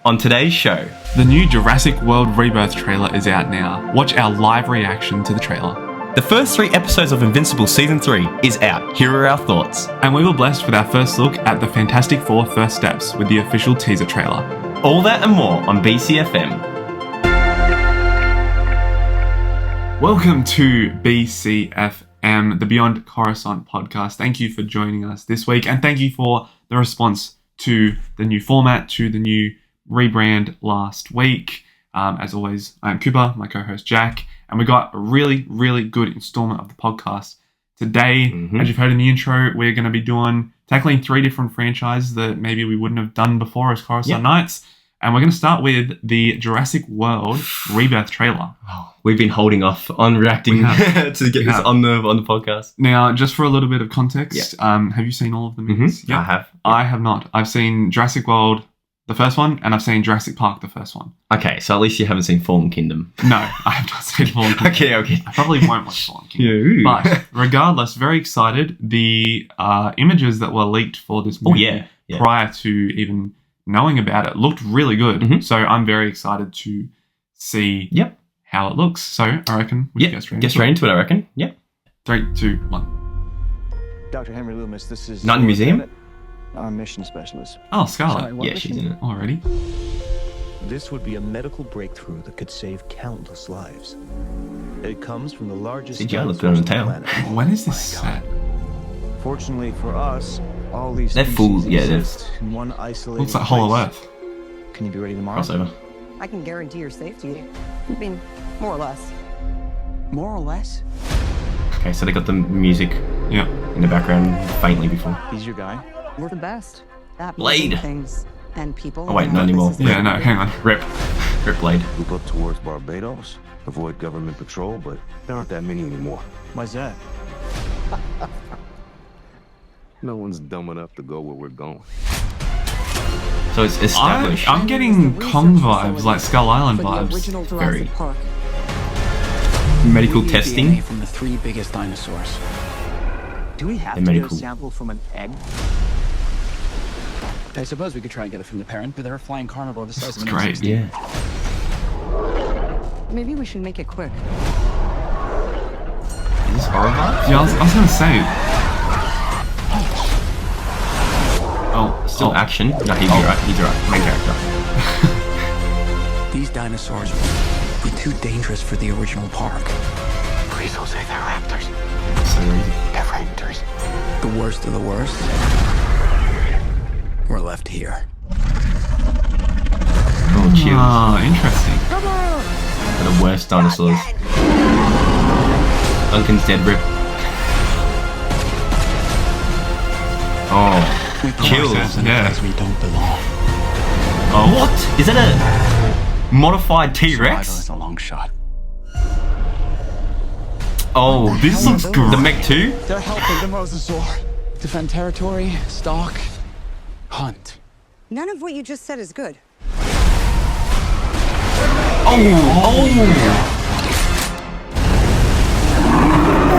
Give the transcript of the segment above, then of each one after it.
On today's show, the new Jurassic World Rebirth trailer is out now. Watch our live reaction to the trailer. the first 3 episodes of Invincible Season 3 is out. Here are our thoughts. And we were blessed with our first look at the Fantastic Four First Steps with the official teaser trailer. All that and more on BCFM. Welcome to BCFM, the Beyond Coruscant podcast. Thank you for joining us this week, and thank you for the response to the new format, to the new rebrand last week. As always, I'm Cooper, my co-host Jack, and we got a really, really good installment of the podcast today. As you've heard in the intro, we're going to be tackling 3 different franchises that maybe we wouldn't have done before as Coruscant Knights. And we're going to start with the Jurassic World Rebirth trailer. We've been holding off on reacting to get this on the podcast. Now, just for a little bit of context, have you seen all of the movies? I have. I have not. I've seen Jurassic World, the first one, and I've seen Jurassic Park, the first one. Okay, so at least you haven't seen Fallen Kingdom. No, I have not seen Fallen Kingdom. Okay. I probably won't watch Fallen Kingdom. But regardless, very excited. The images that were leaked for this movie prior to even knowing about it looked really good. So I'm very excited to see how it looks. So I reckon we should get straight into it, I reckon. 3, 2, 1. Dr. Henry Loomis, this is... Night in the Museum? Our mission specialist. Oh, Scarlett. Sorry, she's in it. Already? This would be a medical breakthrough that could save countless lives. It comes from the largest CGI looks good on the tail. When is this set? Fortunately for us, all these They're full, exist in one isolated Looks like Hollow place. Earth. Can you be ready tomorrow? Crossover. I can guarantee your safety. I mean, more or less. More or less? Okay, so they got the music in the background faintly before. He's your guy? We're the best. That Blade. Things and people. Oh wait, not anymore. Yeah, no, hang on. Rip Blade. Move up towards Barbados, avoid government patrol, but there aren't that many anymore. Why's that? No one's dumb enough to go where we're going. So it's established. I'm getting Kong vibes, like Skull Island vibes. Very Park. medical We need testing. DNA from the 3 biggest dinosaurs. Do we have The to get medical- a sample from an egg? I suppose we could try and get it from the parent, but they're a flying carnivore the size of an Great. M60. Yeah. Maybe we should make it quick. Is this horror vibes? Yeah, I was going to say. Still action. No, he's right. Main character. These dinosaurs were too dangerous for the original park. Please don't say they're raptors. So easy. They're raptors. The worst of the worst were left here. Oh, chills. Oh, interesting. For the worst dinosaurs. Duncan's dead, Rip. Oh, chills. Yeah. We don't belong. Oh, what? Is that a modified Survival T-Rex? is a long shot. Oh, this looks good. The Mech 2? They're helping the mosasaur. Defend territory, stalk, hunt. None of what you just said is good.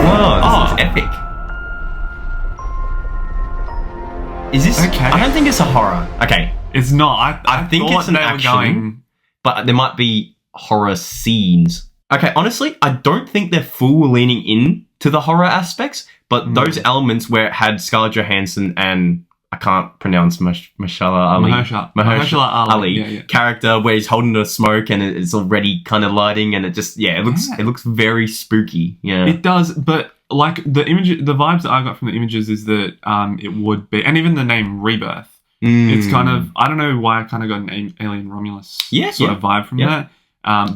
Wow, this is epic. Is this... Okay. I don't think it's a horror. Okay, It's not. I think thought it's an they were action. going. but there might be horror scenes. Okay, honestly, I don't think they're full leaning in to the horror aspects, but those elements where it had Scarlett Johansson and I can't pronounce Mahershala Ali character where he's holding the smoke and it's already kind of lighting and it looks very spooky. Yeah, It does, but like the vibes that I got from the images is that it would be, and even the name Rebirth. It's kind of, I don't know why I kind of got an Alien Romulus sort of vibe from that,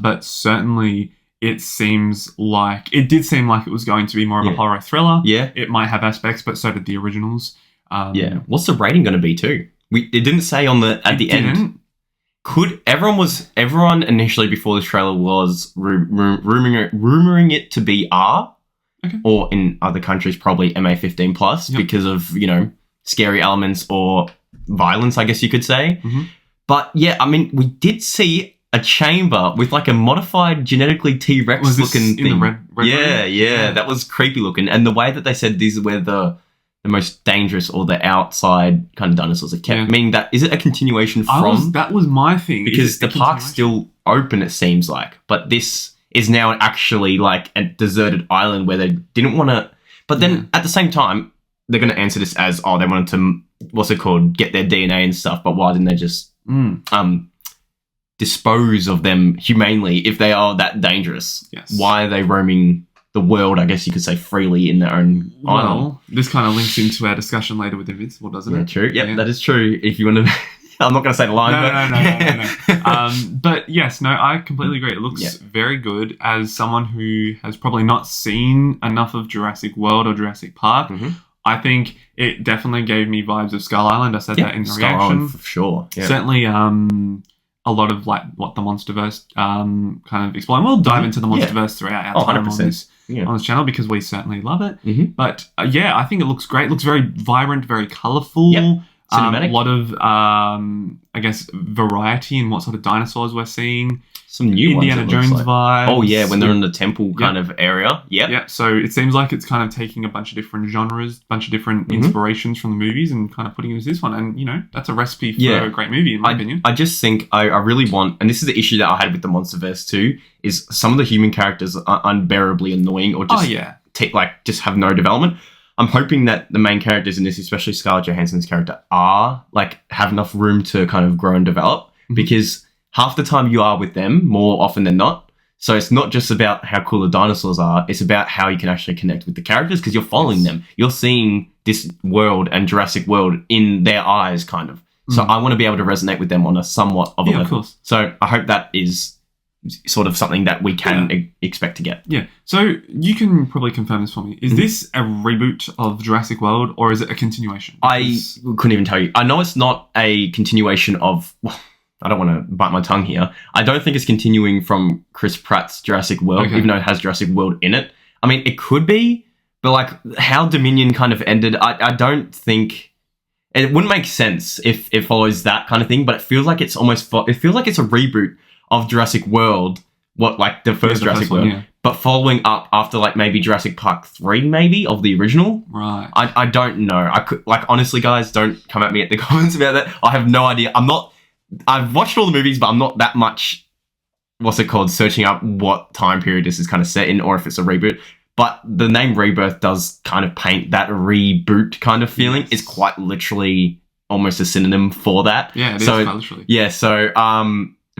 but certainly it did seem like it was going to be more of a horror thriller. Yeah, it might have aspects, but so did the originals. What's the rating going to be too? It didn't say at the end. Everyone initially before this trailer was rumoring it to be R, or in other countries probably MA15 plus because of scary elements or violence, I guess you could say. But yeah, I mean, we did see a chamber with like a modified genetically T-Rex looking thing. In the red yeah, that was creepy looking. And the way that they said these are where the the most dangerous or the outside kind of dinosaurs are kept. Yeah. Meaning that, is it a continuation from? That was my thing. Because the park's still open, it seems like. But this is now actually like a deserted island where they didn't want to... But then at the same time, they're going to answer this as, they wanted to, get their DNA and stuff, but why didn't they just dispose of them humanely if they are that dangerous? Yes. Why are they roaming the world, I guess you could say, freely in their own island? Well, this kind of links into our discussion later with Invincible, doesn't it? True. Yep, that is true. If you want to... I'm not going to say the line. No. But yes, no, I completely agree. It looks very good. As someone who has probably not seen enough of Jurassic World or Jurassic Park, I think it definitely gave me vibes of Skull Island. I said that in the Skull reaction. Island, for sure. Yeah. Certainly a lot of like what the Monsterverse kind of explain. We'll dive into the Monsterverse throughout our time 100%. on this channel because we certainly love it. But I think it looks great. It looks very vibrant, very colourful. Cinematic. A lot of, I guess, variety in what sort of dinosaurs we're seeing. Some new Indiana ones, it looks Jones like. vibes. Oh, yeah, when they're in the temple kind of area. Yeah, so it seems like it's kind of taking a bunch of different genres, a bunch of different inspirations from the movies and kind of putting it into this one. And, you know, that's a recipe for a great movie, in my opinion. I just think I really want, and this is the issue that I had with the Monsterverse too, is some of the human characters are unbearably annoying or just, just have no development. I'm hoping that the main characters in this, especially Scarlett Johansson's character, have enough room to kind of grow and develop because half the time you are with them more often than not. So it's not just about how cool the dinosaurs are. It's about how you can actually connect with the characters because you're following them. You're seeing this world and Jurassic World in their eyes, kind of. So I want to be able to resonate with them on a somewhat of a level. Of course. So I hope that is sort of something that we can expect to get. Yeah. So you can probably confirm this for me. Is this a reboot of Jurassic World or is it a continuation? I couldn't even tell you. I know it's not a continuation of... Well, I don't want to bite my tongue here. I don't think it's continuing from Chris Pratt's Jurassic World, even though it has Jurassic World in it. I mean, it could be, but like how Dominion kind of ended, I don't think... It wouldn't make sense if it follows that kind of thing, but it feels like it's it feels like it's a reboot of Jurassic World, the first Jurassic World, but following up after like maybe Jurassic Park 3 maybe of the original. Right. I don't know. I could honestly, guys, don't come at me at the comments about that. I have no idea. I've watched all the movies, but I'm not that much searching up what time period this is kind of set in or if it's a reboot. But the name Rebirth does kind of paint that reboot kind of feeling. It's quite literally almost a synonym for that. Yeah, it is quite literally. Yeah, so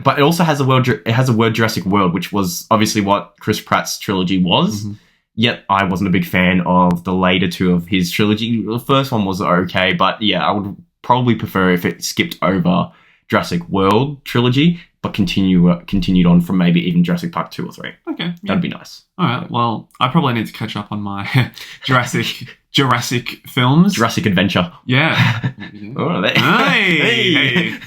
but it also has a word Jurassic World, which was obviously what Chris Pratt's trilogy was. Yet I wasn't a big fan of the later two of his trilogy. The first one was okay, but yeah, I would probably prefer if it skipped over Jurassic World trilogy, but continued on from maybe even Jurassic Park 2 or 3. Okay. That'd be nice. All right. Well, I probably need to catch up on my Jurassic films. Jurassic Adventure. Yeah.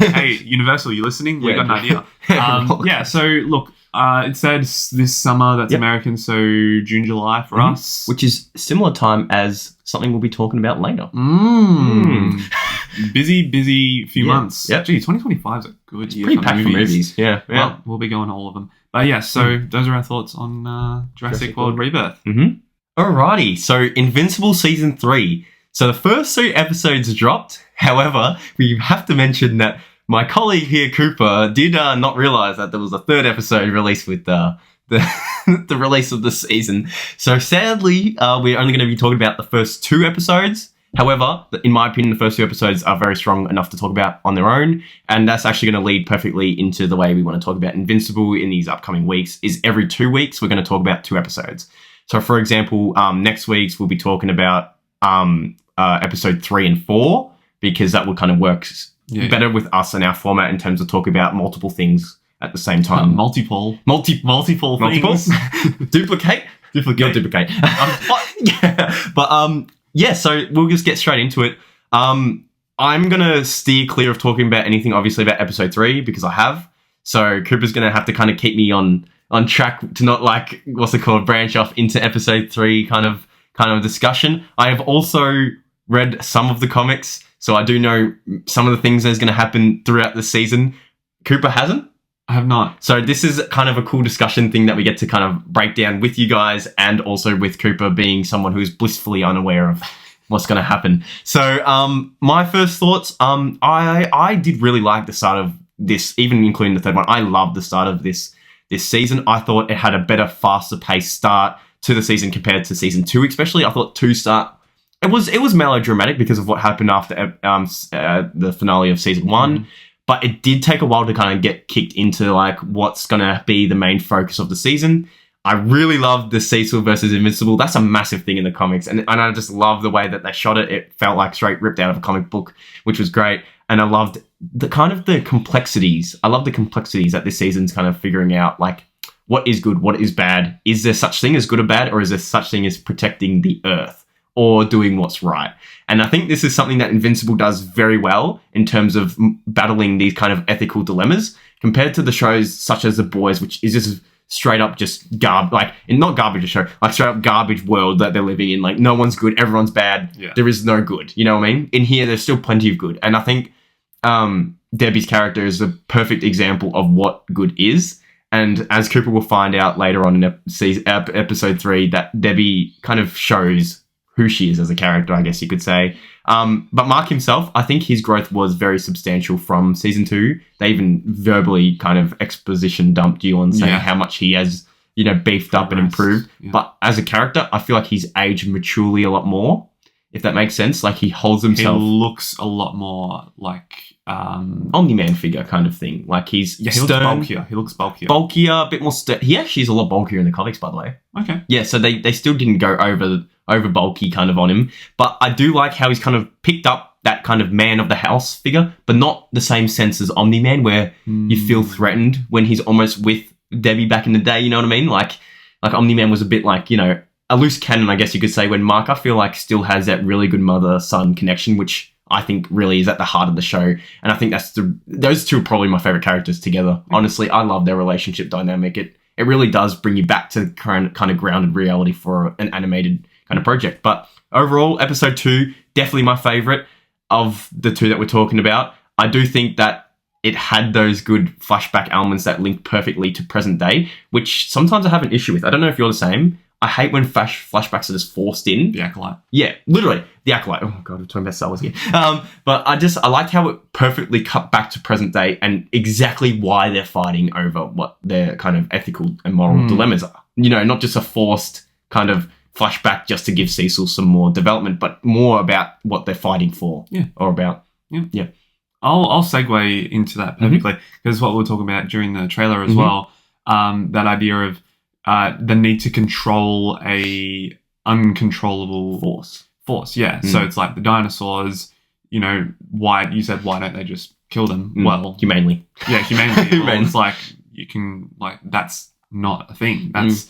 Hey, Universal, you listening? We got an idea. So look, it said this summer, that's American, so June, July for us. Which is similar time as something we'll be talking about later. Busy few months. Yep. Gee, 2025 is a good year pretty packed for movies. Yeah. Well, we'll be going all of them. But yeah, so those are our thoughts on Jurassic World Rebirth. Alrighty, so Invincible Season 3. So the first 2 episodes dropped. However, we have to mention that my colleague here, Cooper, did not realise that there was a 3rd episode released with the release of the season. So sadly, we're only going to be talking about the first 2 episodes. However, in my opinion, the first 2 episodes are very strong enough to talk about on their own. And that's actually going to lead perfectly into the way we want to talk about Invincible in these upcoming weeks. Is every 2 weeks, we're going to talk about 2 episodes. So for example, next week's we'll be talking about episode 3 and 4, because that will kind of work better with us and our format in terms of talking about multiple things at the same time. Multiple things. Duplicate. You'll duplicate. So we'll just get straight into it. I'm going to steer clear of talking about anything, obviously, about episode 3, because I have. So Cooper's going to have to kind of keep me on track to not branch off into episode 3 kind of discussion. I have also read some of the comics, so I do know some of the things that's going to happen throughout the season. Cooper hasn't. I have not. So this is kind of a cool discussion thing that we get to kind of break down with you guys, and also with Cooper being someone who's blissfully unaware of what's going to happen. So, my first thoughts, I did really like the start of this, even including the third one. I loved the start of this season. I thought it had a better, faster paced start to the season compared to season 2, especially. I thought 2 it was melodramatic because of what happened after the finale of season 1. But it did take a while to kind of get kicked into like what's going to be the main focus of the season. I really loved the Cecil versus Invincible. That's a massive thing in the comics. And I just love the way that they shot it. It felt like straight ripped out of a comic book, which was great. And I loved the complexities. I love the complexities that this season's kind of figuring out, like what is good, what is bad. Is there such thing as good or bad, or is there such thing as protecting the Earth or doing what's right? And I think this is something that Invincible does very well in terms of battling these kind of ethical dilemmas compared to the shows such as The Boys, which is just straight up just not garbage show, like straight up garbage world that they're living in. Like no one's good, everyone's bad. Yeah. There is no good. You know what I mean? In here, there's still plenty of good. And I think Debbie's character is a perfect example of what good is. And as Cooper will find out later on in episode 3, that Debbie kind of shows who she is as a character, I guess you could say. But Mark himself, I think his growth was very substantial from season 2. They even verbally kind of exposition dumped you on saying how much he has, beefed up and improved. Yeah. But as a character, I feel like he's aged maturely a lot more, if that makes sense. Like he holds himself. He looks a lot more like omniman figure kind of thing. Like he's stern. He looks bulkier. Bulkier, a bit more he actually is a lot bulkier in the comics, by the way. Okay. Yeah, so they still didn't go over bulky kind of on him. But I do like how he's kind of picked up that kind of man of the house figure, but not the same sense as Omni-Man where you feel threatened when he's almost with Debbie back in the day, you know what I mean? Like Omni-Man was a bit like, a loose cannon, I guess you could say, when Mark, I feel like, still has that really good mother-son connection, which I think really is at the heart of the show. And I think those two are probably my favorite characters together. Honestly, I love their relationship dynamic. It really does bring you back to kind of grounded reality for an animated kind of project. But overall, episode 2, definitely my favorite of the 2 that we're talking about. I do think that it had those good flashback elements that link perfectly to present day, which sometimes I have an issue with. I don't know if you're the same. I hate when flashbacks are just forced in. The Acolyte. Yeah, literally. The Acolyte. Oh, God, we're talking about Star Wars again. But I liked how it perfectly cut back to present day and exactly why they're fighting over what their kind of ethical and moral dilemmas are. Not just a forced kind of flashback just to give Cecil some more development, but more about what they're fighting for. Yeah. Or about. Yeah. I'll segue into that perfectly because what we were talking about during the trailer as well, that idea of the need to control a uncontrollable force. Yeah. So it's like the dinosaurs, why don't they just kill them? Well, humanely. Yeah, humanely. Well, it's like you can that's not a thing. That's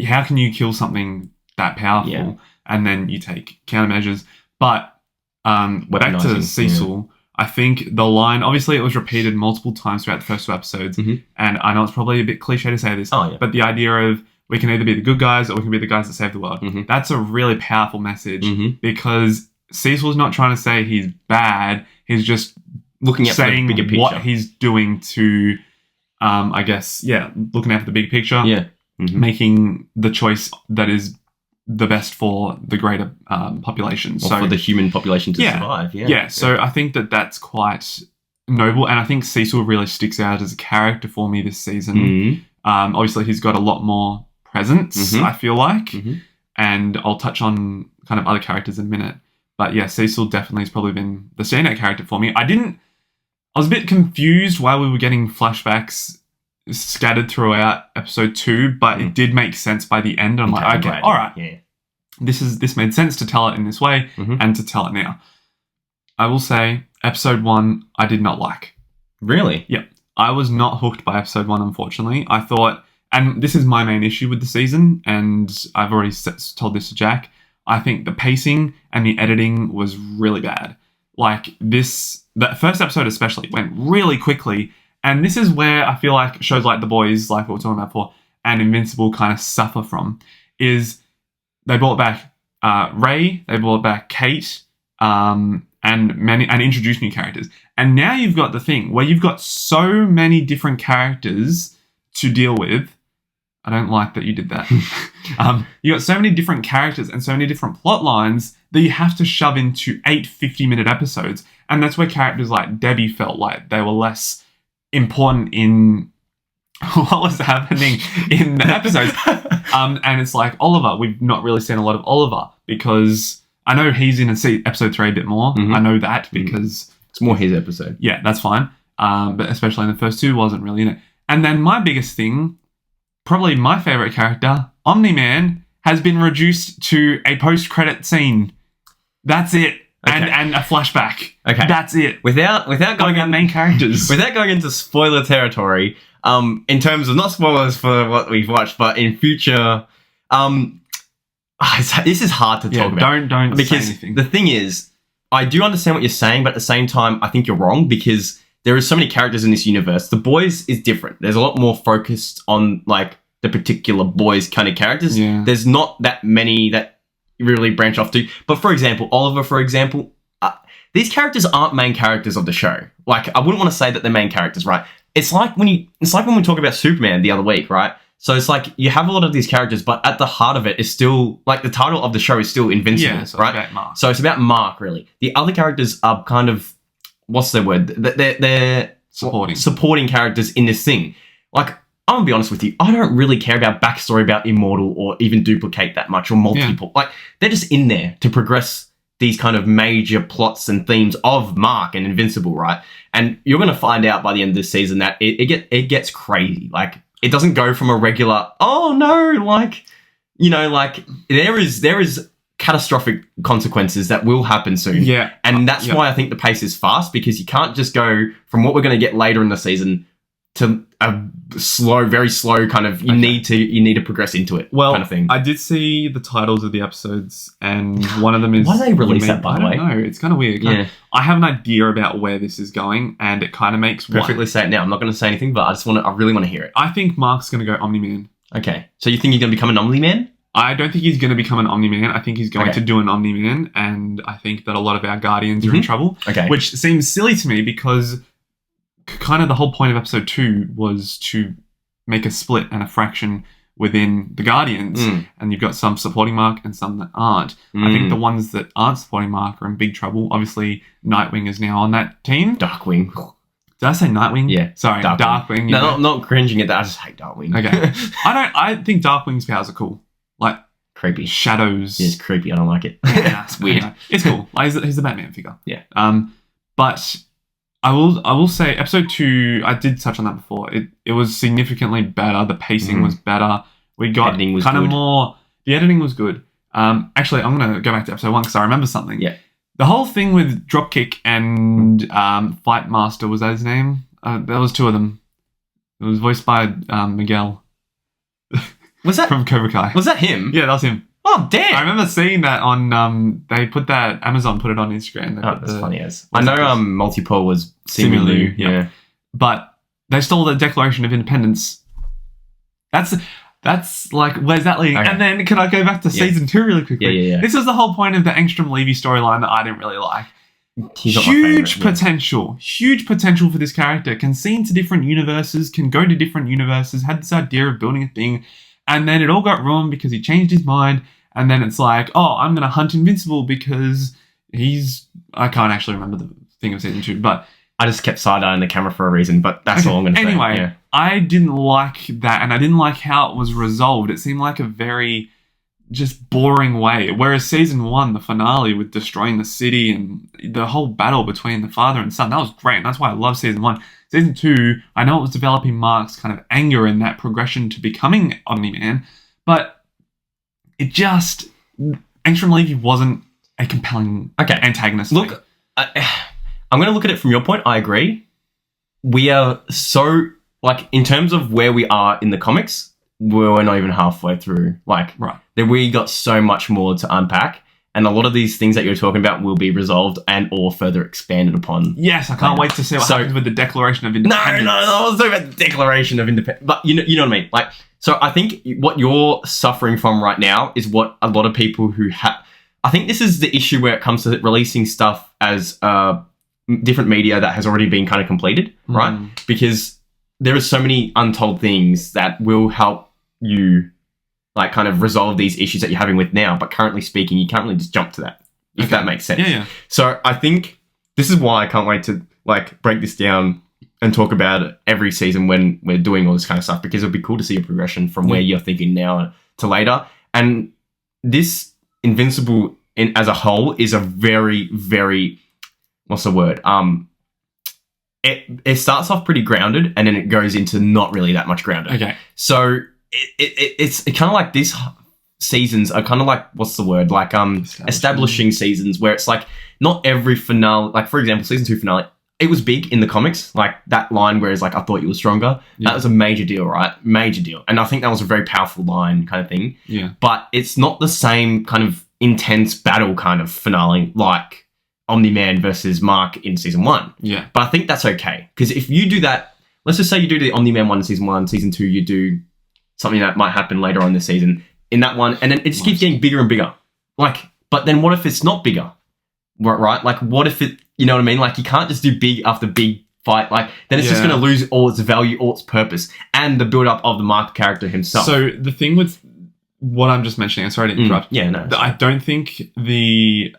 how can you kill something that powerful and then you take countermeasures? But back to Cecil. I think the line, obviously it was repeated multiple times throughout the first 2 episodes, and I know it's probably a bit cliche to say this, but the idea of we can either be the good guys or we can be the guys that save the world, that's a really powerful message because Cecil's not trying to say he's bad, he's just looking at the bigger picture. What he's doing to, looking after the big picture, making the choice that is the best for the greater population. Or for the human population to survive. So I think that's quite noble. And I think Cecil really sticks out as a character for me this season. Obviously, he's got a lot more presence, I feel like. And I'll touch on kind of other characters in a minute. But yeah, Cecil definitely has probably been the standout character for me. I was a bit confused why we were getting flashbacks scattered throughout episode 2, but it did make sense by the end. I'm like, okay, all right. Yeah. This made sense to tell it in this way and to tell it now. I will say episode 1 I did not like. Really? Yeah. I was not hooked by episode 1, unfortunately. I thought, and this is my main issue with the season, and I've already told this to Jack, I think the pacing and the editing was really bad. Like that first episode especially went really quickly. And this is where I feel like shows like The Boys, like what we're talking about before, and Invincible kind of suffer from, is they brought back Ray, they brought back Kate, and introduced new characters. And now you've got the thing where you've got so many different characters to deal with, I don't like that you did that. You got so many different characters and so many different plot lines that you have to shove into 8 50-minute episodes. And that's where characters like Debbie felt like they were less important in what was happening in the episodes. And it's like Oliver, we've not really seen a lot of Oliver because I know he's in episode 3 a bit more. Mm-hmm. I know that because It's more his episode. yeah, that's fine. But especially in the first 2, wasn't really in it. And then my biggest thing, probably my favorite character, Omniman, has been reduced to a post-credit scene. That's it. Okay. And a flashback. Okay. That's it. Without going Going main characters. without going into spoiler territory, in terms of not spoilers for what we've watched, but in future, this is hard to talk about. Don't because say anything. the thing is, I do understand what you're saying, but at the same time, I think you're wrong because there are so many characters in this universe. The Boys is different. There's a lot more focused on like the particular Boys kind of characters. Yeah. There's not that many that really branch off to. But for example, Oliver, for example, these characters aren't main characters of the show. Like I wouldn't want to say that they're main characters, right? It's like when we talk about Superman the other week, right? So it's like you have a lot of these characters, but at the heart of it is still like the title of the show is still Invincible, Yeah, so it's right? about Mark. So it's about Mark, really. The other characters are kind of what's their word? They're supporting characters in this thing. Like I'm gonna be honest with you, I don't really care about backstory about Immortal or even Duplicate that much or multiple. Like they're just in there to progress these kind of major plots and themes of Mark and Invincible, right? And you're gonna find out by the end of this season that it gets crazy. Like it doesn't go from a regular, oh no, like, you know, like there is catastrophic consequences that will happen soon. Yeah. And that's why I think the pace is fast because you can't just go from what we're going to get later in the season to a slow, very slow kind of, you need to progress into it kind of thing. I did see the titles of the episodes and one of them is... Why do they release that, by the way? I don't know. It's kind of weird. Yeah. I have an idea about where this is going and it kind of makes... Perfectly say it now. I'm not going to say anything, but I really want to hear it. I think Mark's going to go Omni-Man. Okay. So you think he's going to become an Omni-Man? I don't think he's going to become an Omni-Man. I think he's going to do an Omni-Man and I think that a lot of our Guardians are in trouble. Okay. Which seems silly to me because kind of the whole point of episode 2 was to make a split and a fraction within the Guardians. And you've got some supporting Mark and some that aren't. I think the ones that aren't supporting Mark are in big trouble. Obviously, Nightwing is now on that team. Darkwing. Did I say Nightwing? Yeah. Sorry, Darkwing. No, not cringing at that. I just hate Darkwing. Okay. I think Darkwing's powers are cool. Like, creepy. Shadows. Yeah, it's creepy. I don't like it. Yeah, It's weird. anyway, it's cool. Like, he's the Batman figure. Yeah. But I will say episode 2, I did touch on that before. It was significantly better. The pacing was better. We got Editing was kind of good. more... The editing was good. Actually, I'm going to go back to episode 1 because I remember something. Yeah. The whole thing with Dropkick and Fight Master, was that his name? There was 2 of them. It was voiced by Miguel Was that from Cobra Kai. was that him? Yeah, that was him. Oh, damn. I remember seeing that on, they put that, Amazon put it on Instagram. They Oh, put that's the- funny as. what's I know it? Multipole was Simu Liu, Simu. Yeah. But they stole the Declaration of Independence. That's like, where's that leading? Okay. And then can I go back to season 2 really quickly? Yeah. This is the whole point of the Angstrom Levy storyline that I didn't really like. He's not my Huge favourite, huge potential for this character. Can see into different universes, can go to different universes, had this idea of building a thing, and then it all got ruined because he changed his mind, and then it's like, oh, I'm going to hunt Invincible because I can't actually remember the thing of season 2, but... I just kept side-eyeing the camera for a reason, but that's all I'm going to say. Anyway, Yeah. I didn't like that, and I didn't like how it was resolved. It seemed like a very just boring way. Whereas season 1, the finale with destroying the city and the whole battle between the father and son, that was great. And that's why I love season 1. Season 2, I know it was developing Mark's kind of anger in that progression to becoming Omni-Man, but it just... Angstrom Levy wasn't a compelling antagonist. Look, I'm going to look at it from your point. I agree. We are so... Like, in terms of where we are in the comics, we're not even halfway through. Like, we got so much more to unpack. And a lot of these things that you're talking about will be resolved and or further expanded upon. Yes, I can't wait to see what happens with the Declaration of Independence. No, I was talking about the Declaration of Independence. But you know what I mean? Like, so I think what you're suffering from right now is what a lot of people who have... I think this is the issue where it comes to releasing stuff as different media that has already been kind of completed, right? Because there are so many untold things that will help you like kind of resolve these issues that you're having with now. But currently speaking, you can't really just jump to that, if that makes sense. Yeah. So I think this is why I can't wait to like break this down and talk about it every season when we're doing all this kind of stuff, because it'll be cool to see a progression from where you're thinking now to later. And this Invincible as a whole is a very, very, what's the word? It starts off pretty grounded and then it goes into not really that much grounded. Okay. So it's kind of like these seasons are kind of like, what's the word? Like establishing seasons where it's like not every finale, like for example, season 2 finale, it was big in the comics, like that line where it's like, I thought you were stronger. Yeah. That was a major deal, right? Major deal. And I think that was a very powerful line kind of thing. Yeah. But it's not the same kind of intense battle kind of finale like Omniman versus Mark in season 1. Yeah. But I think that's okay. Because if you do that, let's just say you do the Omniman one in season 1, season 2, you do something that might happen later on this season in that one, and then it just keeps getting bigger and bigger. Like, but then what if it's not bigger? Right? Like, what if it, you know what I mean? Like, you can't just do big after big fight. Like, then it's just going to lose all its value, all its purpose, and the build-up of the Mark character himself. So the thing with what I'm just mentioning, I'm sorry to interrupt. Yeah, no. I don't think the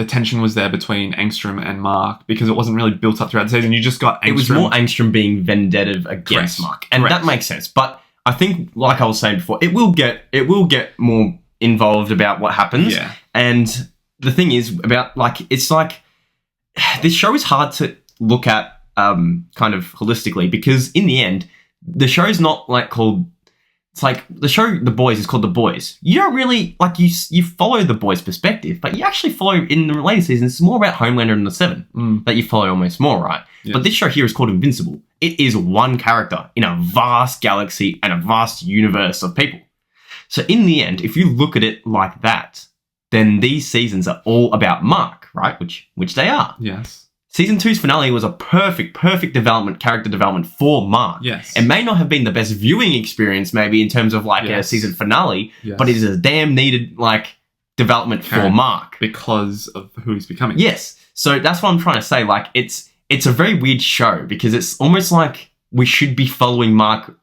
tension was there between Angstrom and Mark because it wasn't really built up throughout the season. You just got Angstrom. It was more Angstrom being vendetta against Mark. And that makes sense. But I think, like I was saying before, it will get more involved about what happens. Yeah. And the thing is about, like, it's like, this show is hard to look at kind of holistically, because in the end, the show is not like called, it's like the show The Boys is called The Boys. You don't really, like, you follow the boys' perspective, but you actually follow, in the later seasons, it's more about Homelander and the Seven that you follow almost more, right? Yeah. But this show here is called Invincible. It is one character in a vast galaxy and a vast universe of people. So in the end, if you look at it like that, then these seasons are all about Mark, right? Which they are. Yes. Season 2's finale was a perfect development, character development for Mark. Yes. It may not have been the best viewing experience, maybe in terms of like a season finale, but it is a damn needed like development for Mark because of who he's becoming. Yes. So that's what I'm trying to say. Like it's a very weird show because it's almost like we should be following Mark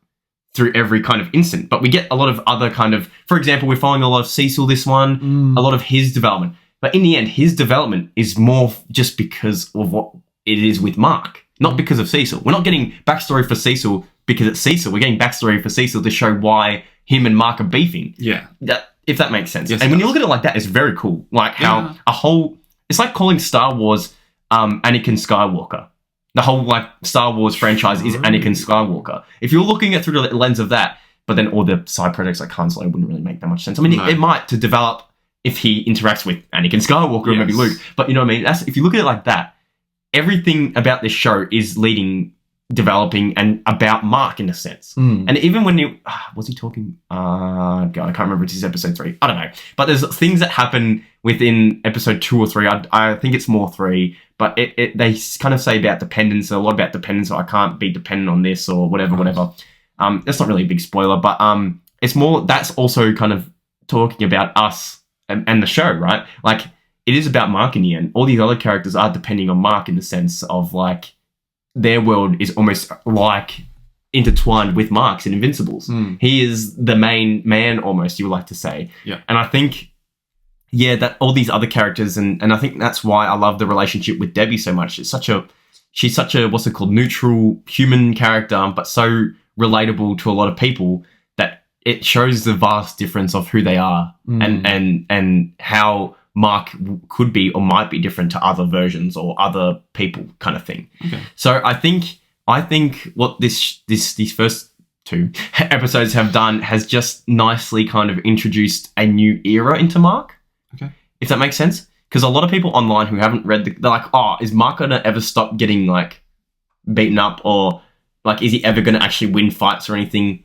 through every kind of instant, but we get a lot of other kind of, for example, we're following a lot of Cecil this one, a lot of his development. But in the end, his development is more just because of what it is with Mark, not because of Cecil. We're not getting backstory for Cecil because it's Cecil. We're getting backstory for Cecil to show why him and Mark are beefing. Yeah. If that makes sense. Yes, and when you look at it like that, it's very cool. Like how it's like calling Star Wars Anakin Skywalker. The whole like Star Wars franchise is Anakin Skywalker. If you're looking at through the lens of that, but then all the side projects like Han Solo wouldn't really make that much sense. I mean, it might to develop if he interacts with Anakin Skywalker and maybe Luke. But you know what I mean? That's, if you look at it like that, everything about this show is developing and about Mark in a sense. And even when you, was he talking? God, I can't remember if it's episode 3. I don't know. But there's things that happen within episode 2 or 3. I think it's more 3. But they kind of say about dependence, a lot about dependence. So I can't be dependent on this or whatever. That's not really a big spoiler, but it's more, that's also kind of talking about us and the show, right? Like, it is about Mark in the end. All these other characters are depending on Mark in the sense of, like, their world is almost, like, intertwined with Mark's in Invincibles. He is the main man, almost, you would like to say. Yeah. And I think, that all these other characters, and I think that's why I love the relationship with Debbie so much. She's such a, what's it called, neutral human character, but so relatable to a lot of people that it shows the vast difference of who they are and how Mark could be or might be different to other versions or other people kind of thing. Okay. So I think what these first 2 episodes have done has just nicely kind of introduced a new era into Mark. Okay. If that makes sense. Because a lot of people online who haven't read they're like, oh, is Mark going to ever stop getting like beaten up, or like, is he ever going to actually win fights or anything?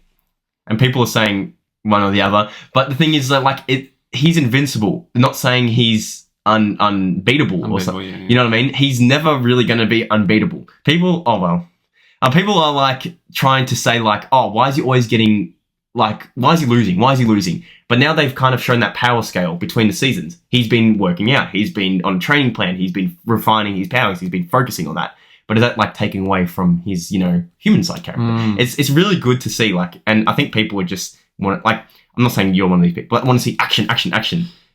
And people are saying one or the other. But the thing is that, like, he's invincible. They're not saying he's unbeatable or something. Yeah. You know what I mean? He's never really going to be unbeatable. People are, like, trying to say, like, oh, why is he always getting, like, why is he losing? Why is he losing? But now they've kind of shown that power scale between the seasons. He's been working out. He's been on a training plan. He's been refining his powers. He's been focusing on that. but is that like taking away from his, human side character? It's really good to see, like, and I think people would just want, like, I'm not saying you're one of these people, but want to see action.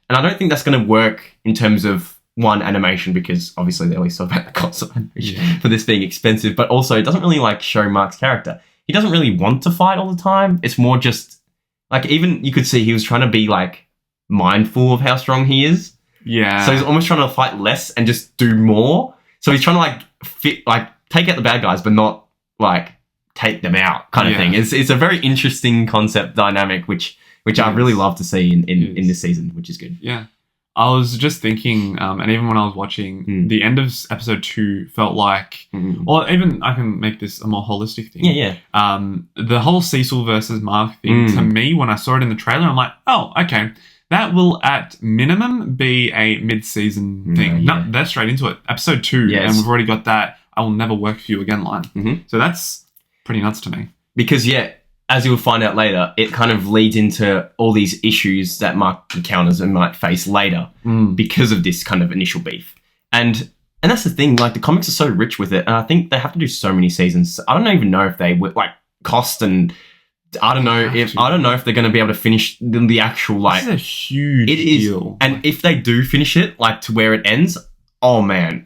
And I don't think that's going to work in terms of one, animation, because obviously they always talk about the cost of animation for this being expensive, but also it doesn't really like show Mark's character. He doesn't really want to fight all the time. It's more just like, even you could see he was trying to be like mindful of how strong he is. Yeah. So he's almost trying to fight less and just do more. So he's trying to take out the bad guys, but not like take them out kind of thing. It's a very interesting concept dynamic, which I really love to see in this season, which is good. Yeah. I was just thinking, and even when I was watching, the end of episode 2 felt like, or even I can make this a more holistic thing. Yeah. The whole Cecil versus Mark thing, to me, when I saw it in the trailer, I'm like, oh, okay, that will at minimum be a mid-season thing. No, they're straight into it. Episode 2, and we've already got that I will never work for you again line. So that's pretty nuts to me. Because, as you'll find out later, it kind of leads into all these issues that Mark encounters and might face later because of this kind of initial beef. And that's the thing, like, the comics are so rich with it, and I think they have to do so many seasons. I don't even know if they would, like, cost, and I don't know if they're going to be able to finish the actual, like... This is a huge deal. And if they do finish it, like, to where it ends, oh man,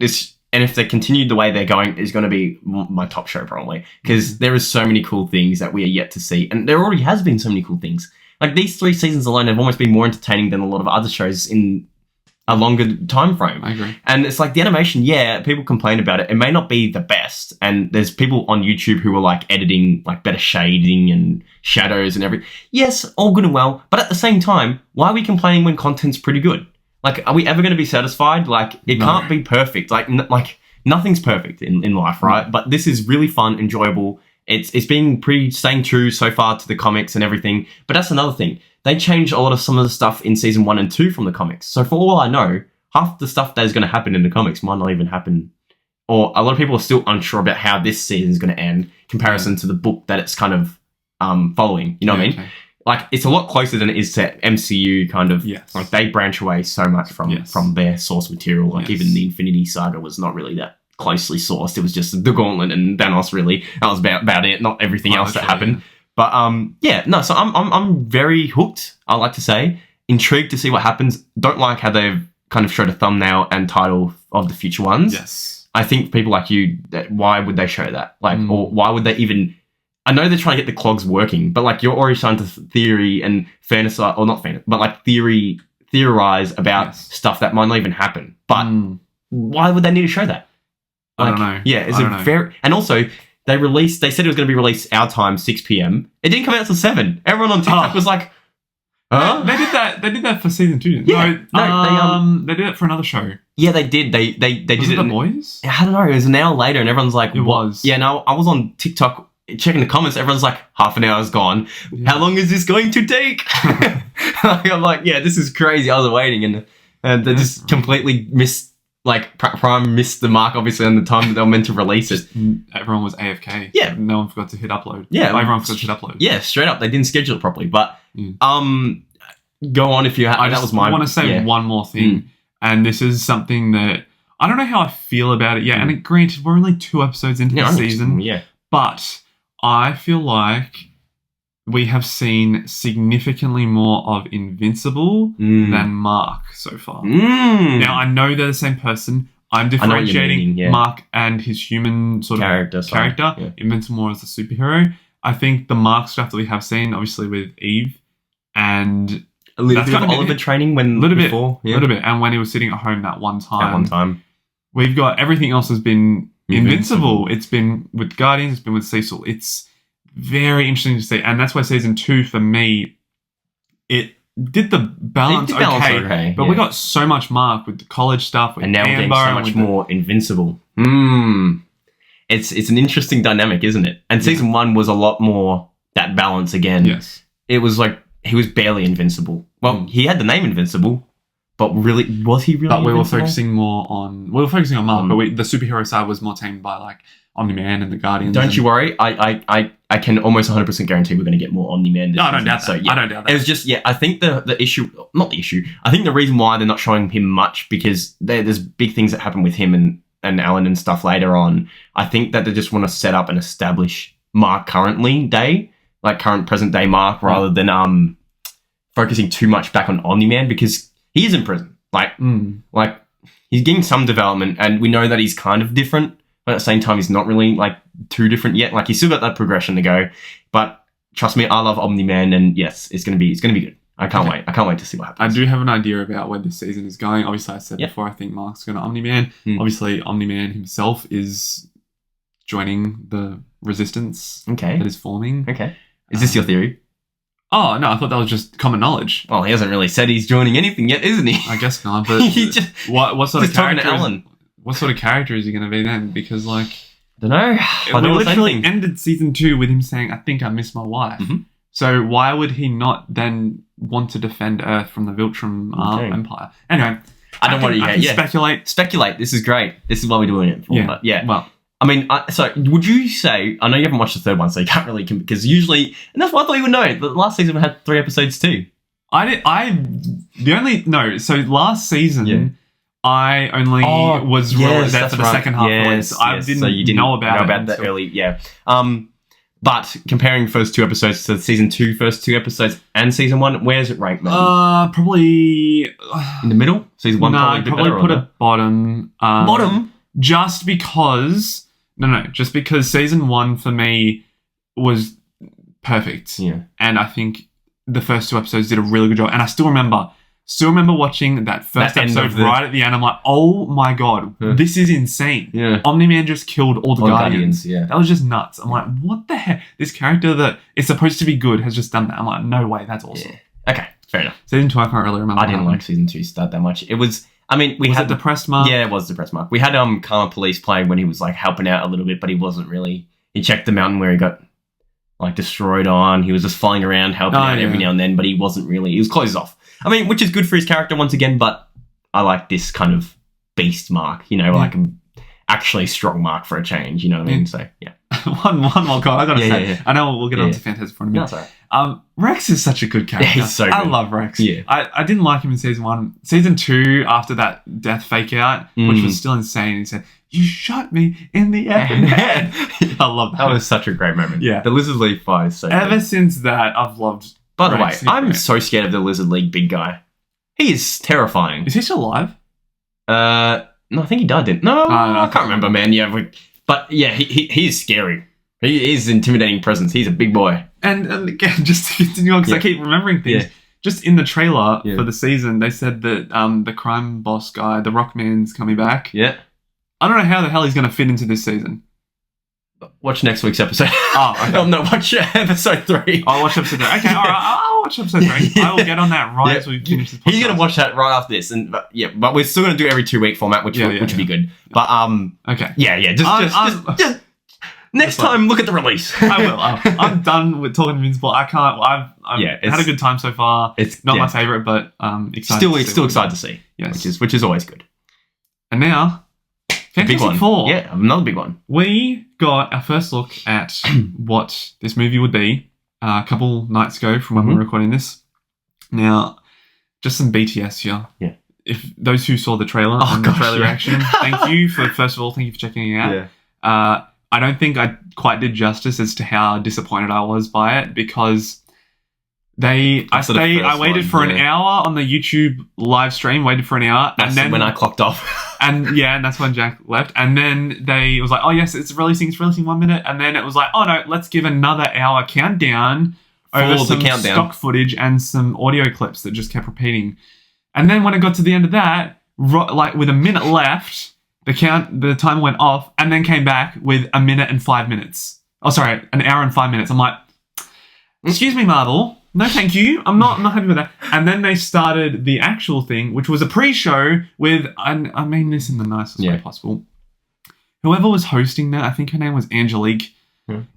and if they continue the way they're going, it's going to be my top show probably, because there is so many cool things that we are yet to see, and there already has been so many cool things. Like, these 3 seasons alone have almost been more entertaining than a lot of other shows in a longer time frame. I agree. And it's like the animation, people complain about it. It may not be the best, and there's people on YouTube who are like editing like better shading and shadows and everything. Yes, all good and well, but at the same time, why are we complaining when content's pretty good? Like, are we ever going to be satisfied? Like, it can't be perfect. Like, nothing's perfect in life, right? But this is really fun, enjoyable. It's been pretty staying true so far to the comics and everything. But that's another thing. They changed a lot of some of the stuff in season 1 and 2 from the comics. So for all I know, half the stuff that is going to happen in the comics might not even happen. Or a lot of people are still unsure about how this season is going to end in comparison to the book that it's kind of following. You know what I mean? Okay. Like, it's a lot closer than it is to MCU kind of. Yes. Like, they branch away so much from their source material. Like, even the Infinity Saga was not really that closely sourced. It was just the Gauntlet and Thanos, really. That was about it, not everything else that happened. But, so I'm very hooked, I like to say. Intrigued to see what happens. Don't like how they've kind of showed a thumbnail and title of the future ones. Yes. I think people like you, why would they show that? Like, or why would they even... I know they're trying to get the clogs working, but like, you're already starting to theory and fantasize, or not fantasy, but like theorize about stuff that might not even happen. But why would they need to show that? Like, I don't know. Yeah, it's and also they said it was going to be released our time, 6 p.m. It didn't come out till 7. Everyone on TikTok was like, huh? They did that for season 2, didn't they? Yeah, they did it for another show. Yeah, they did. They did it. The Boys? I don't know. It was an hour later, and everyone's like, It was. Yeah, no, I was on TikTok checking the comments. Everyone's like, half an hour's gone. How long is this going to take? I'm like, this is crazy. I was waiting, and they just completely missed. Like, Prime missed the mark, obviously, on the time that they were meant to release it. Everyone was AFK. Yeah. No one forgot to hit upload. Yeah. Everyone forgot to hit upload. Yeah, straight up. They didn't schedule it properly. But, go on if you have. I want to say one more thing. And this is something that, I don't know how I feel about it yet. And granted, we're only 2 episodes into the season. Yeah. But I feel like we have seen significantly more of Invincible than Mark so far. Now, I know they're the same person. I'm differentiating Mark and his human sort of character. Yeah. Invincible more as a superhero. I think the Mark stuff that we have seen, obviously with Eve, and a little bit of Oliver training when before. A little bit. And when he was sitting at home that one time. We've got everything else has been Invincible. It's been with Guardians, it's been with Cecil. It's very interesting to see. And that's why season 2, for me, it did the balance okay. But we got so much Mark with the college stuff. With and now we're getting so much more Invincible. It's an interesting dynamic, isn't it? And season 1 was a lot more that balance again. Yes. It was like, he was barely invincible. Well, he had the name Invincible, but really, was he really But we were invincible? focusing on Mark, but the superhero side was more tamed by like Omniman and the Guardians. Don't you worry. I can almost 100% guarantee we're going to get more Omniman. No, I don't doubt that. So, I don't doubt that. It was just, I think the issue, not the issue, I think the reason why they're not showing him much, because there's big things that happen with him and Alan and stuff later on, I think that they just want to set up and establish Mark current present day Mark, rather than focusing too much back on Omni-Man, because he is in prison. Like he's getting some development, and we know that he's kind of different, but at the same time he's not really like too different yet. Like he's still got that progression to go. But trust me, I love Omni-Man, and yes, it's gonna be good. I can't wait. I can't wait to see what happens. I do have an idea about where this season is going. Obviously, I said before, I think Mark's going to Omni-Man. Obviously, Omni-Man himself is joining the resistance that is forming. Okay. Is this your theory? Oh, no, I thought that was just common knowledge. Well, he hasn't really said he's joining anything yet, isn't he? I guess not, but what sort of character what sort of character is he going to be then? Because, like... I don't know. We literally ended season 2 with him saying, I think I miss my wife. So why would he not then want to defend Earth from the Viltrum Empire? Anyway, I don't want to speculate. Speculate. This is great. This is what we're doing it for. Yeah. But yeah. Well, I mean, so would you say? I know you haven't watched the third one, so you can't really because usually, and that's what I thought you would know. The last season had 3 episodes too. So last season. I only was really there for the second half. I didn't so you didn't know about the early. But comparing first 2 episodes to season 2 first 2 episodes and season 1, where's it ranked? Maybe? Probably in the middle. Season 1 probably put it bottom. Bottom. Just because just because season 1 for me was perfect. Yeah, and I think the first 2 episodes did a really good job. And I still remember watching that first episode right at the end. I'm like, oh my god, this is insane. Yeah. Omni-Man just killed all the Guardians. Yeah. That was just nuts. I'm like, what the heck? This character that is supposed to be good has just done that. I'm like, no way, that's awesome. Yeah. Okay, fair enough. Season 2, I can't really remember. I didn't like season 2 start that much. It was, I mean, we had depressed Mark. Yeah, it was depressed Mark. We had Karma Police playing when he was like helping out a little bit, but he wasn't really. He checked the mountain where he got like destroyed on. He was just flying around helping out every now and then, but he wasn't really. He was closed off. I mean, which is good for his character once again, but I like this kind of beast Mark, like actually strong Mark for a change, you know what I mean? So, yeah. one more comment. I gotta say, I know we'll get on to Phantasm for a minute. No, sorry. Rex is such a good character. Yeah, he's so good. I love Rex. Yeah. I didn't like him in season 1. Season 2, after that death fake out, which was still insane, he said, "You shot me in the effing head." I love that. That was such a great moment. Yeah. The Lizard League fight is so Ever good. since that, I've loved By the way, Rex. I'm so scared of the Lizard League big guy. He is terrifying. Is he still alive? No, I think he died, didn't? No, I can't remember, man. Yeah, but yeah, he is scary. He is an intimidating presence. He's a big boy. And again, just to continue on, because I keep remembering things. Yeah. Just in the trailer for the season, they said that the crime boss guy, the Rockman's coming back. Yeah. I don't know how the hell he's going to fit into this season. Watch next week's episode. Oh, okay. No, watch episode 3. I'll watch episode 3. Okay, all right. I'll watch episode 3. I will get on that right as we finish this podcast. He's going to watch that right after this. But we're still going to do every 2-week format, which would be good. But, okay. Yeah. Just next time, look at the release. I will. I'm done with talking Invincible. I can't. I've had a good time so far. It's not my favorite, but excited. Still excited to see. Yes. Which is always good. And now, Fantastic Four. Yeah, another big one. We got our first look at what this movie would be a couple nights ago from when we were recording this. Now, just some BTS here. Yeah. If those who saw the trailer and the trailer reaction, thank you for checking it out. Yeah. I don't think I quite did justice as to how disappointed I was by it, because I waited for an hour on the YouTube live stream, waited for an hour. That's and then when I clocked off. and that's when Jack left. And then it was like, oh yes, it's releasing 1 minute. And then it was like, oh no, let's give another hour countdown over some stock footage and some audio clips that just kept repeating. And then when it got to the end of that, like with a minute left, the timer went off and then came back with 1 minute and 5 minutes. Oh, sorry, 1 hour and 5 minutes. I'm like, excuse me, Marvel. No, thank you. I'm not happy with that. And then they started the actual thing, which was a pre-show with, and I mean this in the nicest way possible. Whoever was hosting that, I think her name was Angelique,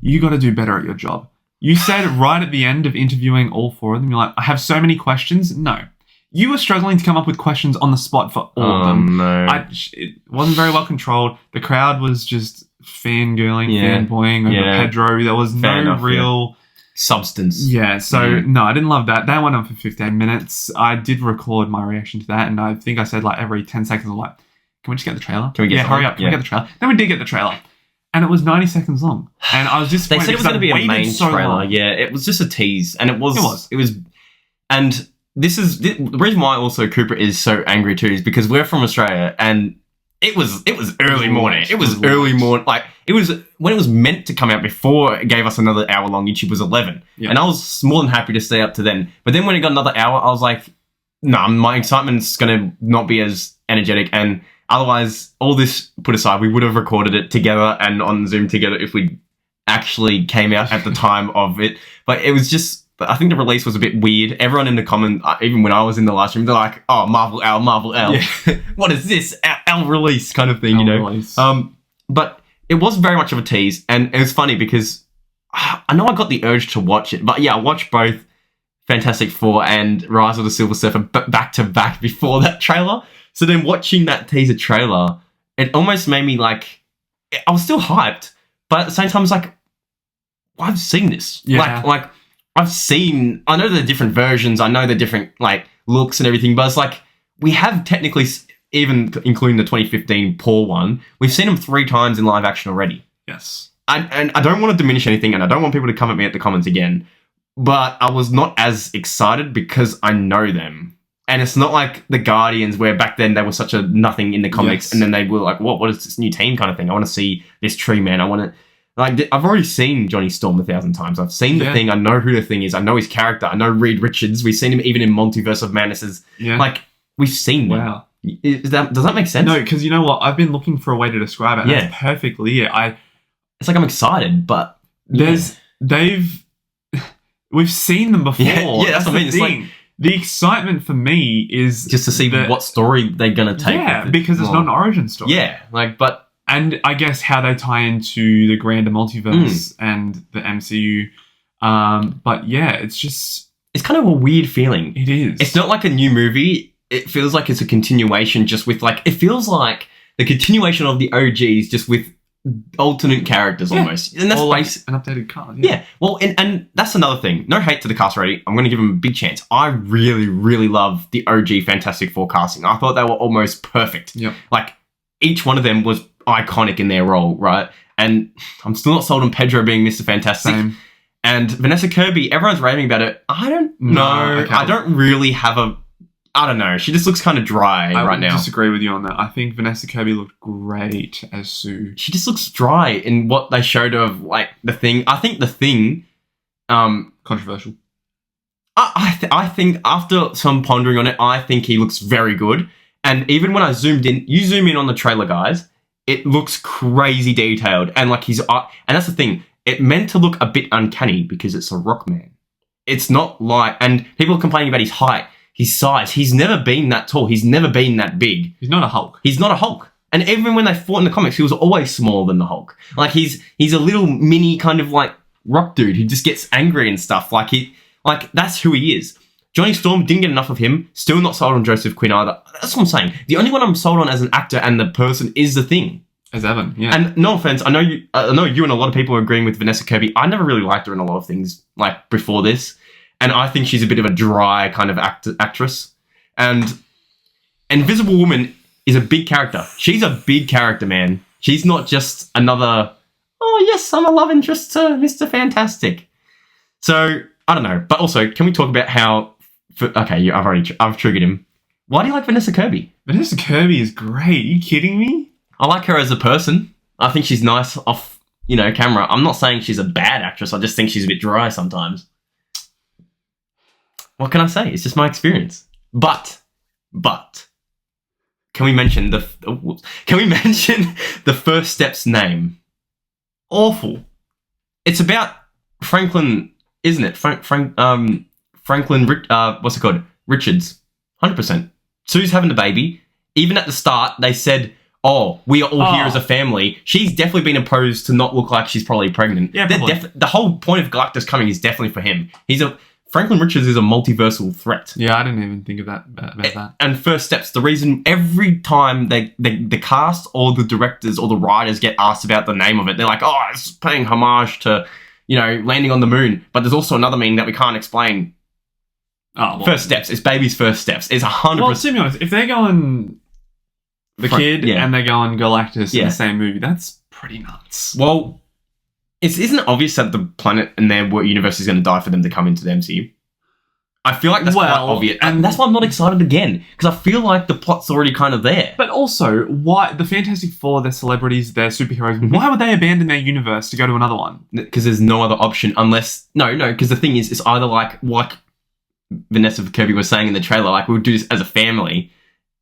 you got to do better at your job. You said right at the end of interviewing all 4 of them, you're like, I have so many questions. No. You were struggling to come up with questions on the spot for all of them. No. It wasn't very well controlled. The crowd was just fangirling, fanboying over Pedro. There was no real substance. Yeah, so no, I didn't love that. That went on for 15 minutes. I did record my reaction to that, and I think I said like every 10 seconds, I'm like, can we just get the trailer? Can we get yeah, hurry something? up. Can we get the trailer? Then we did get the trailer. And it was 90 seconds long. And I was They disappointed. said it was going to be a main so trailer. long. Yeah, it was just a tease, and it was. It And this is the reason why also Cooper is so angry too is because we're from Australia, and it was early morning. It was early morning. Like it was when it was meant to come out before it gave us another hour long. YouTube was 11, and I was more than happy to stay up to then. But then when it got another hour, I was like, no, my excitement's going to not be as energetic, and otherwise, all this put aside, we would have recorded it together and on Zoom together if we actually came out at the time of it. But it was just, I think the release was a bit weird. Everyone in the comment, even when I was in the last room, they're like, oh, Marvel L, Marvel L. Yeah. What is this? L release kind of thing, you know? Release. But it was very much of a tease. And it was funny because I know I got the urge to watch it. But yeah, I watched both Fantastic Four and Rise of the Silver Surfer back to back before that trailer. So then watching that teaser trailer, it almost made me like, I was still hyped, but at the same time, it's like, well, I've seen this. Yeah. Like I know the different versions, I know the different like looks and everything, but it's like, we have technically, even including the 2015 Paul one, we've seen them 3 times in live action already. Yes. And I don't want to diminish anything, and I don't want people to come at me at the comments again, but I was not as excited because I know them. And it's not like the Guardians, where back then they were such a nothing in the comics, and then they were like, what is this new team kind of thing? I want to see this Tree Man. I want to, like, I've already seen Johnny Storm 1,000 times. I've seen the Thing. I know who the Thing is. I know his character. I know Reed Richards. We've seen him even in Multiverse of Madnesses. Yeah. Like, we've seen them. Wow. Does that make sense? No, because you know what? I've been looking for a way to describe it. And that's perfectly it. It's like I'm excited, but we've seen them before. Yeah, that's what I mean. It's like, the excitement for me is just to see what story they're going to take. Yeah, because it's not an origin story. Yeah, and I guess how they tie into the grander multiverse and the MCU. But yeah, it's kind of a weird feeling. It is. It's not like a new movie. It feels like it's a continuation, just with like, it feels like the continuation of the OGs, just with alternate characters almost. And that's like an updated card. Yeah. Well, and that's another thing. No hate to the cast already. I'm going to give them a big chance. I really, really love the OG Fantastic Four casting. I thought they were almost perfect. Yep. Like, each one of them was iconic in their role, right? And I'm still not sold on Pedro being Mr. Fantastic. Same. And Vanessa Kirby, everyone's raving about it. I don't know. I don't really have I don't know. She just looks kind of dry right now. I disagree with you on that. I think Vanessa Kirby looked great as Sue. She just looks dry in what they showed of, like, the Thing. I think the Thing... controversial. I think after some pondering on it, I think he looks very good. And even when I zoomed in... You zoom in on the trailer, guys. It looks crazy detailed. And, like, and that's the thing. It meant to look a bit uncanny because it's a rock man. It's not like... And people are complaining about his height. His size. He's never been that tall. He's never been that big. He's not a Hulk. He's not a Hulk. And even when they fought in the comics, he was always smaller than the Hulk. Like, he's a little mini kind of like rock dude who just gets angry and stuff. Like, that's who he is. Johnny Storm, didn't get enough of him. Still not sold on Joseph Quinn either. That's what I'm saying. The only one I'm sold on as an actor and the person is the Thing. As Evan, yeah. And no offense, I know you and a lot of people are agreeing with Vanessa Kirby. I never really liked her in a lot of things, like, before this. And I think she's a bit of a dry kind of actress. And Invisible Woman is a big character. She's a big character, man. She's not just another, oh, yes, I'm a love interest to Mr. Fantastic. So, I don't know. But also, can we talk about how... Okay, I've triggered him. Why do you like Vanessa Kirby? Vanessa Kirby is great. Are you kidding me? I like her as a person. I think she's nice off, camera. I'm not saying she's a bad actress. I just think she's a bit dry sometimes. What can I say? It's just my experience. But, can we mention the First Step's name? Awful. It's about Franklin, isn't it? Franklin, what's it called? Richards. 100%. Sue's having a baby. Even at the start, they said, oh, we are all here as a family. She's definitely been imposed to not look like she's probably pregnant. Yeah, the whole point of Galactus coming is definitely for him. Franklin Richards is a multiversal threat. Yeah, I didn't even think about that. And First Steps, the reason every time the cast or the directors or the writers get asked about the name of it, they're like, oh, it's paying homage to, landing on the moon. But there's also another meaning that we can't explain. Oh, well, First Steps. It's baby's first steps. It's 100%. Well, to be honest, if they're going the kid, yeah. and they go on Galactus in Yeah. the same movie. That's pretty nuts. Well, isn't it obvious that the planet and their universe is going to die for them to come into the MCU? I feel like that's quite obvious. And that's why I'm not excited again. Because I feel like the plot's already kind of there. But also, why the Fantastic Four, they're celebrities, they're superheroes. Why would they abandon their universe to go to another one? Because there's no other option unless... No, because the thing is, it's either like Vanessa Kirby was saying in the trailer, like, we'll do this as a family.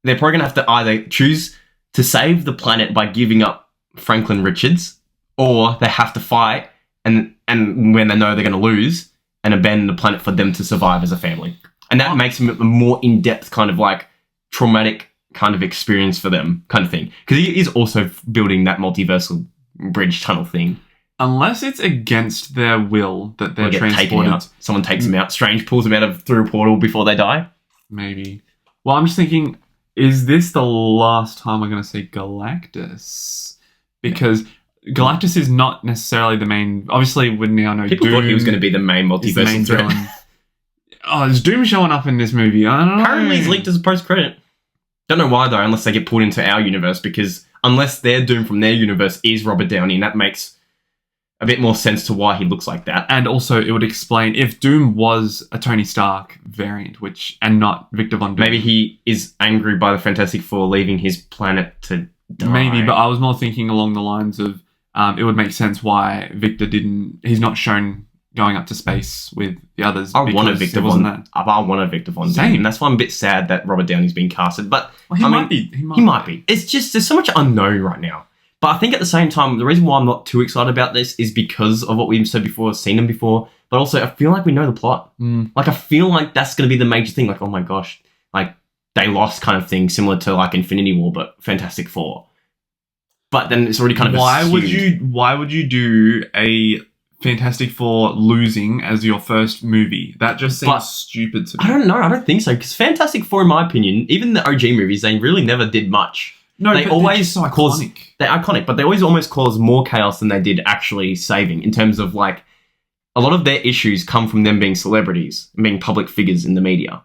They're probably going to have to either choose to save the planet by giving up Franklin Richards, or they have to fight and when they know they're going to lose and abandon the planet for them to survive as a family. And that makes them a more in-depth kind of like traumatic kind of experience for them kind of thing. Because he is also building that multiversal bridge tunnel thing. Unless it's against their will that they're Taken transported. out. Someone takes them out. Strange pulls them out through a portal before they die. Maybe. Well, I'm just thinking, is this the last time we're going to see Galactus? Because Galactus is not necessarily the main... Obviously, we now know People Doom thought he was going to be the main is the multiversal main threat. villain. Is Doom showing up in this movie? I don't know. Apparently he's leaked as a post-credit. Don't know why, though, unless they get pulled into our universe, because unless their Doom from their universe is Robert Downey, and that makes a bit more sense to why he looks like that. And also, it would explain if Doom was a Tony Stark variant, and not Victor Von Doom. Maybe he is angry by the Fantastic Four leaving his planet to die. Maybe, but I was more thinking along the lines of it would make sense why Victor he's not shown going up to space with the others. I want a because Victor it Von. wasn't that. I want a Victor Von. Same. And that's why I'm a bit sad that Robert Downey's been casted. But Well, I might mean, be. he might be. It's just there's so much unknown right now. But I think at the same time, the reason why I'm not too excited about this is because of what we've said before, seen him before. But also, I feel like we know the plot. Like, I feel like that's going to be the major thing. Like, oh my gosh, like they lost kind of thing, similar to like Infinity War, but Fantastic Four. But then it's already kind of Why assumed. would you do a Fantastic Four losing as your first movie? That just seems But stupid to me. I don't know. I don't think so. Because Fantastic Four, in my opinion, even the OG movies, they really never did much. No, they but always they're just so cause iconic. they're iconic, but they always almost cause more chaos than they did actually saving. In terms of like, a lot of their issues come from them being celebrities, being public figures in the media,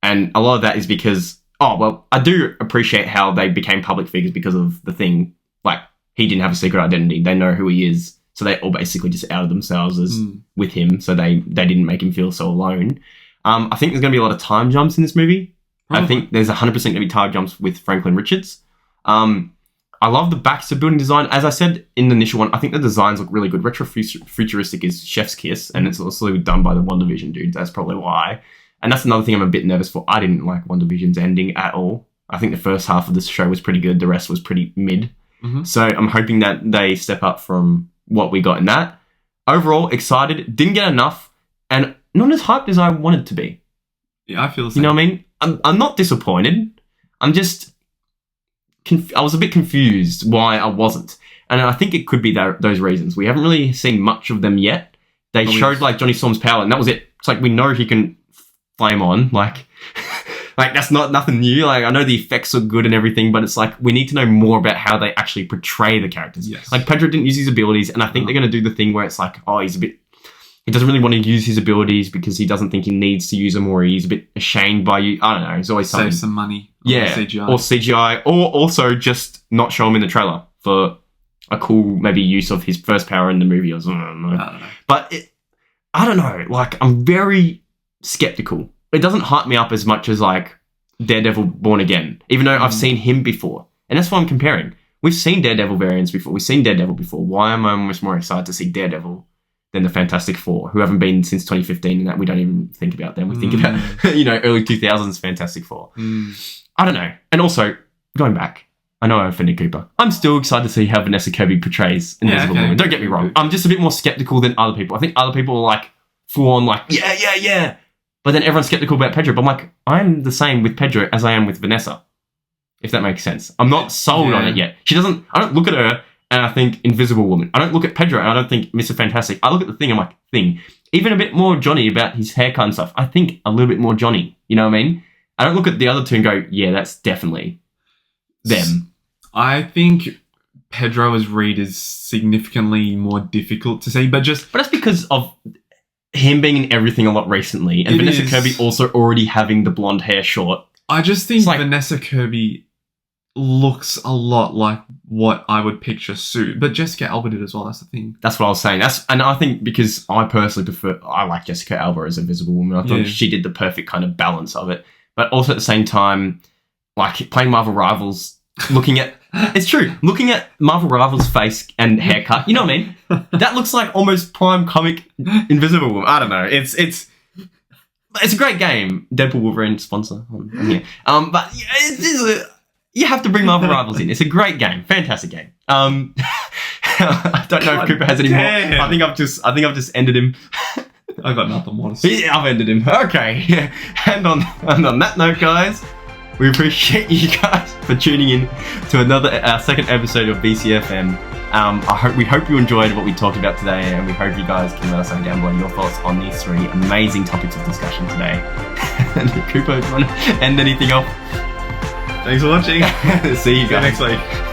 and a lot of that is because I do appreciate how they became public figures because of the thing. Like, he didn't have a secret identity; they know who he is, so they all basically just outed themselves as with him, so they didn't make him feel so alone. I think there's going to be a lot of time jumps in this movie. I think there's 100% going to be time jumps with Franklin Richards. I love the Baxter building design. As I said in the initial one, I think the designs look really good. Retro-futuristic is chef's kiss, and it's also done by the WandaVision dudes. That's probably why. And that's another thing I'm a bit nervous for. I didn't like WandaVision's ending at all. I think the first half of this show was pretty good. The rest was pretty mid. So I'm hoping that they step up from what we got in that. Overall, excited. Didn't get enough, and not as hyped as I wanted to be. Yeah, I feel the same. You know what I mean? I'm not disappointed. I'm just... I was a bit confused why I wasn't. And I think it could be those reasons. We haven't really seen much of them yet. They showed like Johnny Storm's power, and that was it. It's like, we know he can flame on. Like that's nothing new. Like, I know the effects are good and everything, but it's like, we need to know more about how they actually portray the characters. Yes. Like, Pedro didn't use his abilities, and I think they're going to do the thing where it's like, he doesn't really want to use his abilities because he doesn't think he needs to use them, or he's a bit ashamed by you. I don't know. He's always something. Save some money. Yeah, or CGI, or also just not show him in the trailer for a cool maybe use of his first power in the movie or something. I don't know. But I don't know. Like, I'm very skeptical. It doesn't hype me up as much as like Daredevil Born Again, even though I've seen him before, and that's why I'm comparing. We've seen Daredevil variants before. We've seen Daredevil before. Why am I almost more excited to see Daredevil than the Fantastic Four, who haven't been since 2015, and that we don't even think about them. We think about, early 2000s Fantastic Four. I don't know. And also, going back, I know I offended Cooper. I'm still excited to see how Vanessa Kirby portrays Invisible Woman. Don't get me wrong. I'm just a bit more skeptical than other people. I think other people are like, full on like, yeah. But then everyone's skeptical about Pedro. But I'm like, I'm the same with Pedro as I am with Vanessa. If that makes sense. I'm not sold on it yet. I don't look at her and I think Invisible Woman. I don't look at Pedro and I don't think Mr. Fantastic. I look at the thing, I'm like, thing. Even a bit more Johnny about his haircut and stuff. I think a little bit more Johnny. You know what I mean? I don't look at the other two and go, yeah, that's definitely them. I think Pedro as Reed is significantly more difficult to see, but that's because of him being in everything a lot recently, and Vanessa Kirby also already having the blonde hair short. I just think Vanessa Kirby looks a lot like what I would picture suit, but Jessica Alba did as well. That's the thing. That's what I was saying. And I think because I personally I like Jessica Alba as Invisible Woman. I thought she did the perfect kind of balance of it. But also at the same time, like playing Marvel Rivals, looking at Marvel Rivals' face and haircut, you know what I mean? That looks like almost prime comic Invisible Woman. I don't know. It's a great game. Deadpool Wolverine sponsor on here. But you have to bring Marvel Rivals in. It's a great game. Fantastic game. I don't know if Cooper has any more. I think I've just ended him. I got nothing more to say. Yeah, I've ended him. Okay. And on that note, guys, we appreciate you guys for tuning in to another second episode of BCFM. We hope you enjoyed what we talked about today, and we hope you guys can let us know down below your thoughts on these 3 amazing topics of discussion today. And Cooper, do you want to end anything off? Thanks for watching. See you guys next week.